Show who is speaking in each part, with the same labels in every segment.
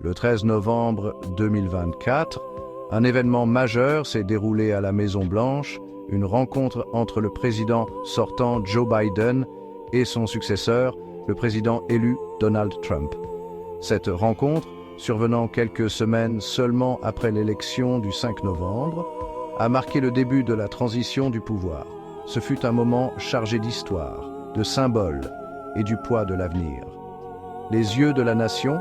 Speaker 1: Le 13 novembre 2024, un événement majeur s'est déroulé à la Maison-Blanche, une rencontre entre le président sortant Joe Biden et son successeur, le président élu Donald Trump. Cette rencontre, survenant quelques semaines seulement après l'élection du 5 novembre, a marqué le début de la transition du pouvoir. Ce fut un moment chargé d'histoire, de symboles et du poids de l'avenir. Les yeux de la nation,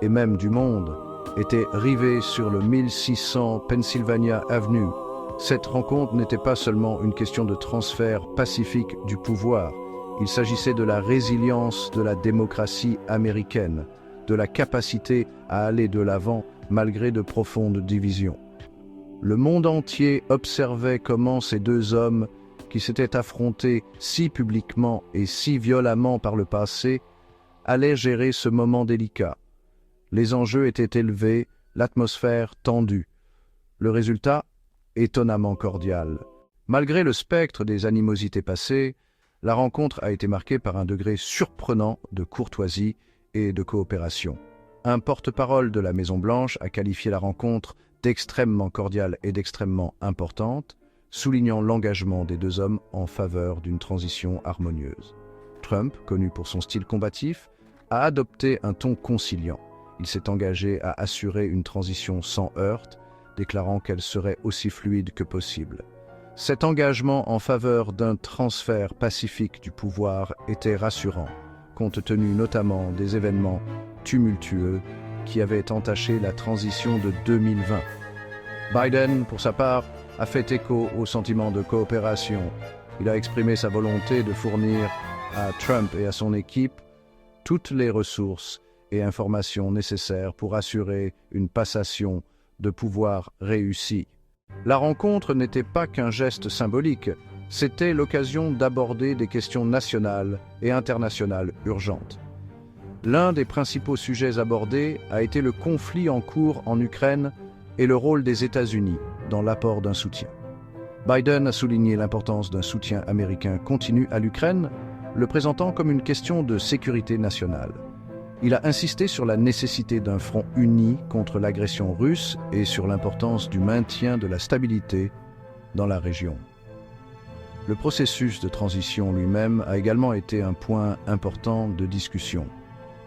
Speaker 1: et même du monde, étaient rivés sur le 1600 Pennsylvania Avenue. Cette rencontre n'était pas seulement une question de transfert pacifique du pouvoir. Il s'agissait de la résilience de la démocratie américaine, de la capacité à aller de l'avant malgré de profondes divisions. Le monde entier observait comment ces deux hommes, qui s'étaient affrontés si publiquement et si violemment par le passé, allaient gérer ce moment délicat. Les enjeux étaient élevés, l'atmosphère tendue. Le résultat, étonnamment cordial. Malgré le spectre des animosités passées, la rencontre a été marquée par un degré surprenant de courtoisie et de coopération. Un porte-parole de la Maison-Blanche a qualifié la rencontre d'extrêmement cordiale et d'extrêmement importante, soulignant l'engagement des deux hommes en faveur d'une transition harmonieuse. Trump, connu pour son style combatif, a adopté un ton conciliant. Il s'est engagé à assurer une transition sans heurts, déclarant qu'elle serait aussi fluide que possible. Cet engagement en faveur d'un transfert pacifique du pouvoir était rassurant, compte tenu notamment des événements tumultueux qui avaient entaché la transition de 2020. Biden, pour sa part, a fait écho au sentiment de coopération. Il a exprimé sa volonté de fournir à Trump et à son équipe toutes les ressources et informations nécessaires pour assurer une passation de pouvoir réussie. La rencontre n'était pas qu'un geste symbolique, c'était l'occasion d'aborder des questions nationales et internationales urgentes. L'un des principaux sujets abordés a été le conflit en cours en Ukraine et le rôle des États-Unis dans l'apport d'un soutien. Biden a souligné l'importance d'un soutien américain continu à l'Ukraine, le présentant comme une question de sécurité nationale. Il a insisté sur la nécessité d'un front uni contre l'agression russe et sur l'importance du maintien de la stabilité dans la région. Le processus de transition lui-même a également été un point important de discussion.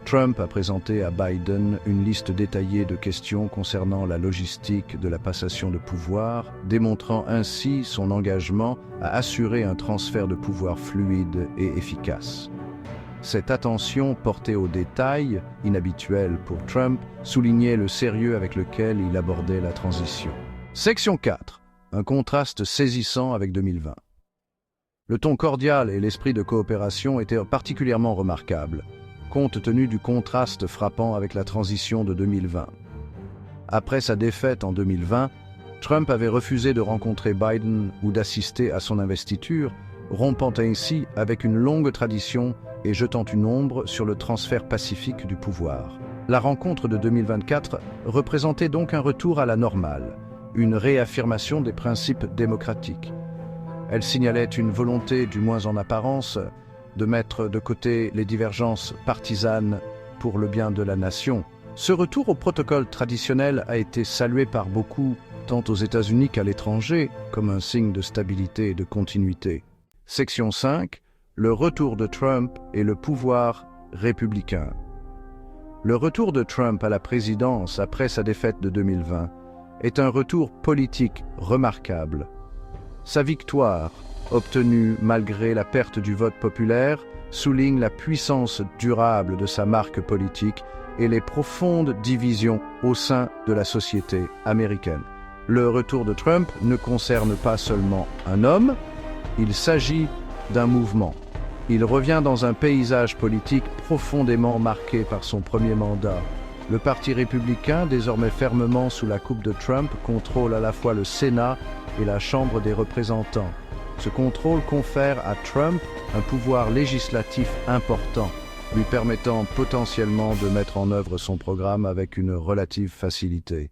Speaker 1: Trump a présenté à Biden une liste détaillée de questions concernant la logistique de la passation de pouvoir, démontrant ainsi son engagement à assurer un transfert de pouvoir fluide et efficace. Cette attention portée aux détails, inhabituelle pour Trump, soulignait le sérieux avec lequel il abordait la transition. Section 4. Un contraste saisissant avec 2020. Le ton cordial et l'esprit de coopération étaient particulièrement remarquables, compte tenu du contraste frappant avec la transition de 2020. Après sa défaite en 2020, Trump avait refusé de rencontrer Biden ou d'assister à son investiture, rompant ainsi avec une longue tradition et jetant une ombre sur le transfert pacifique du pouvoir. La rencontre de 2024 représentait donc un retour à la normale, une réaffirmation des principes démocratiques. Elle signalait une volonté, du moins en apparence, de mettre de côté les divergences partisanes pour le bien de la nation. Ce retour au protocole traditionnel a été salué par beaucoup, tant aux États-Unis qu'à l'étranger, comme un signe de stabilité et de continuité. Section 5. Le retour de Trump et le pouvoir républicain. Le retour de Trump à la présidence après sa défaite de 2020 est un retour politique remarquable. Sa victoire, obtenue malgré la perte du vote populaire, souligne la puissance durable de sa marque politique et les profondes divisions au sein de la société américaine. Le retour de Trump ne concerne pas seulement un homme, il s'agit d'un mouvement. Il revient dans un paysage politique profondément marqué par son premier mandat. Le Parti républicain, désormais fermement sous la coupe de Trump, contrôle à la fois le Sénat et la Chambre des représentants. Ce contrôle confère à Trump un pouvoir législatif important, lui permettant potentiellement de mettre en œuvre son programme avec une relative facilité.